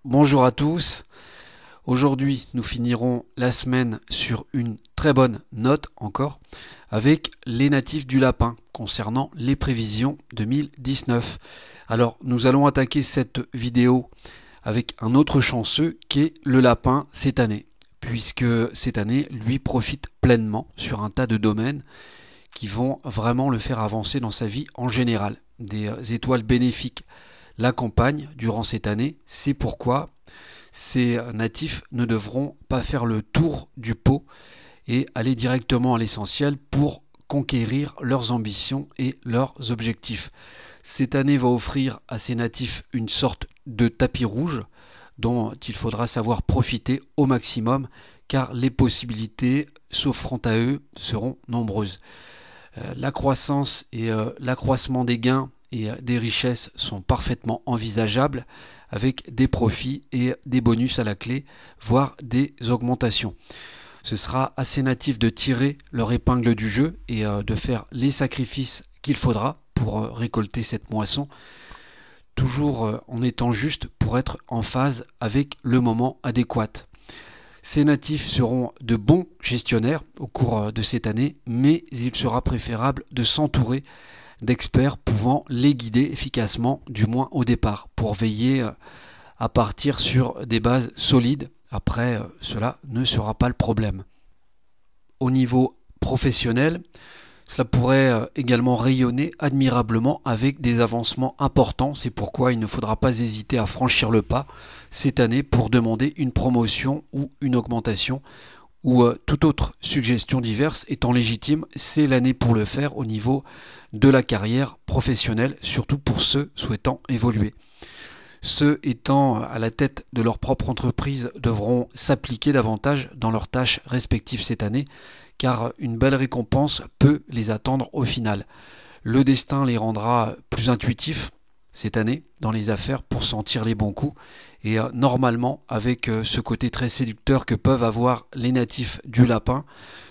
Bonjour à tous, aujourd'hui nous finirons la semaine sur une très bonne note encore avec les natifs du lapin concernant les prévisions 2019. Alors nous allons attaquer cette vidéo avec un autre chanceux qui est le lapin cette année, puisque cette année lui profite pleinement sur un tas de domaines qui vont vraiment le faire avancer dans sa vie en général. Des étoiles bénéfiques l'accompagnent durant cette année, c'est pourquoi ces natifs ne devront pas faire le tour du pot et aller directement à l'essentiel pour conquérir leurs ambitions et leurs objectifs. Cette année va offrir à ces natifs une sorte de tapis rouge dont il faudra savoir profiter au maximum car les possibilités s'offrant à eux seront nombreuses. La croissance et l'accroissement des gains et des richesses sont parfaitement envisageables avec des profits et des bonus à la clé, voire des augmentations. Ce sera à ces natifs de tirer leur épingle du jeu et de faire les sacrifices qu'il faudra pour récolter cette moisson, toujours en étant juste pour être en phase avec le moment adéquat. Ces natifs seront de bons gestionnaires au cours de cette année, mais il sera préférable de s'entourer d'experts pouvant les guider efficacement, du moins au départ, pour veiller à partir sur des bases solides. Après, cela ne sera pas le problème. Au niveau professionnel, cela pourrait également rayonner admirablement avec des avancements importants. C'est pourquoi il ne faudra pas hésiter à franchir le pas cette année pour demander une promotion ou une augmentation ou toute autre suggestion diverse étant légitime. C'est l'année pour le faire au niveau de la carrière professionnelle, surtout pour ceux souhaitant évoluer. Ceux étant à la tête de leur propre entreprise devront s'appliquer davantage dans leurs tâches respectives cette année, car une belle récompense peut les attendre au final. Le destin les rendra plus intuitifs cette année dans les affaires pour sentir les bons coups, et normalement avec ce côté très séducteur que peuvent avoir les natifs du lapin,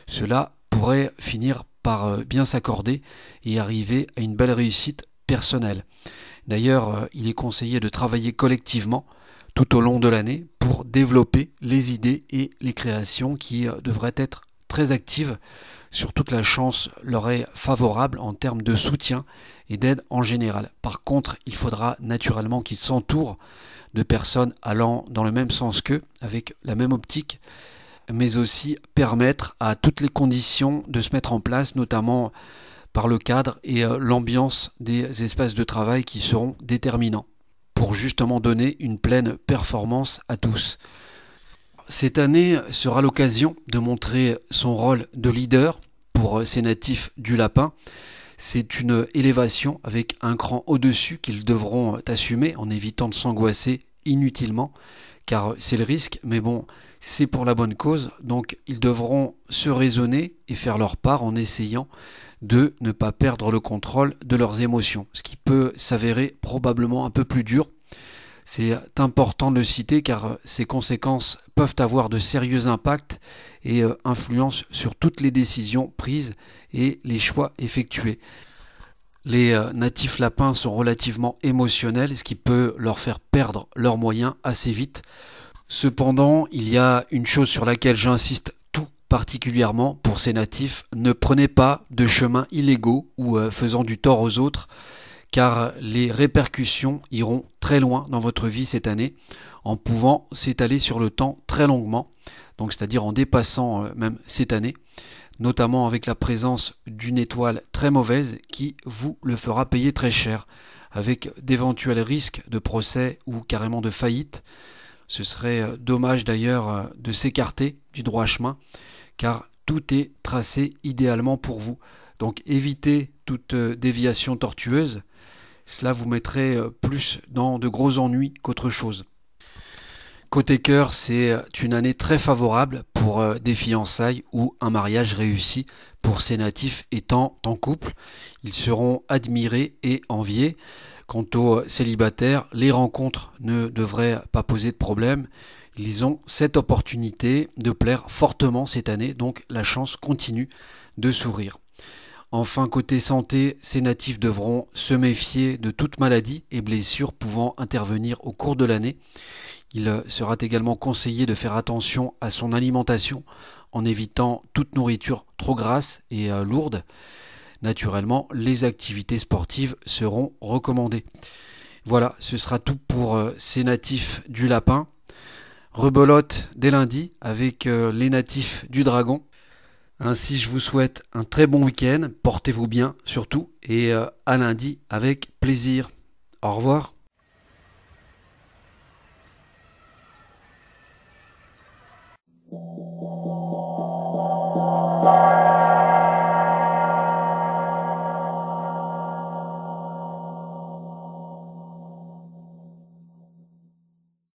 cela pourrait finir par bien s'accorder et arriver à une belle réussite personnelle. D'ailleurs, il est conseillé de travailler collectivement tout au long de l'année pour développer les idées et les créations qui devraient être très actives, surtout que la chance leur est favorable en termes de soutien et d'aide en général. Par contre, il faudra naturellement qu'ils s'entourent de personnes allant dans le même sens qu'eux, avec la même optique, mais aussi permettre à toutes les conditions de se mettre en place, notamment par le cadre et l'ambiance des espaces de travail qui seront déterminants pour justement donner une pleine performance à tous. Cette année sera l'occasion de montrer son rôle de leader pour ces natifs du lapin. C'est une élévation avec un cran au-dessus qu'ils devront assumer en évitant de s'angoisser inutilement, car c'est le risque, mais bon, c'est pour la bonne cause, donc ils devront se raisonner et faire leur part en essayant de ne pas perdre le contrôle de leurs émotions, ce qui peut s'avérer probablement un peu plus dur. C'est important de le citer car ces conséquences peuvent avoir de sérieux impacts et influencent sur toutes les décisions prises et les choix effectués. Les natifs lapins sont relativement émotionnels, ce qui peut leur faire perdre leurs moyens assez vite. Cependant, il y a une chose sur laquelle j'insiste tout particulièrement pour ces natifs: ne prenez pas de chemins illégaux ou faisant du tort aux autres, car les répercussions iront très loin dans votre vie cette année, en pouvant s'étaler sur le temps très longuement, donc c'est-à-dire en dépassant même cette année, notamment avec la présence d'une étoile très mauvaise qui vous le fera payer très cher, avec d'éventuels risques de procès ou carrément de faillite. Ce serait dommage d'ailleurs de s'écarter du droit chemin, car tout est tracé idéalement pour vous. Donc évitez toute déviation tortueuse, cela vous mettrait plus dans de gros ennuis qu'autre chose. Côté cœur, c'est une année très favorable pour des fiançailles ou un mariage réussi pour ces natifs étant en couple. Ils seront admirés et enviés. Quant aux célibataires, les rencontres ne devraient pas poser de problème. Ils ont cette opportunité de plaire fortement cette année, donc la chance continue de sourire. Enfin, côté santé, ces natifs devront se méfier de toute maladie et blessures pouvant intervenir au cours de l'année. Il sera également conseillé de faire attention à son alimentation en évitant toute nourriture trop grasse et lourde. Naturellement, les activités sportives seront recommandées. Voilà, ce sera tout pour ces natifs du lapin. Rebelote dès lundi avec les natifs du dragon. Ainsi, je vous souhaite un très bon week-end. Portez-vous bien surtout et à lundi avec plaisir. Au revoir.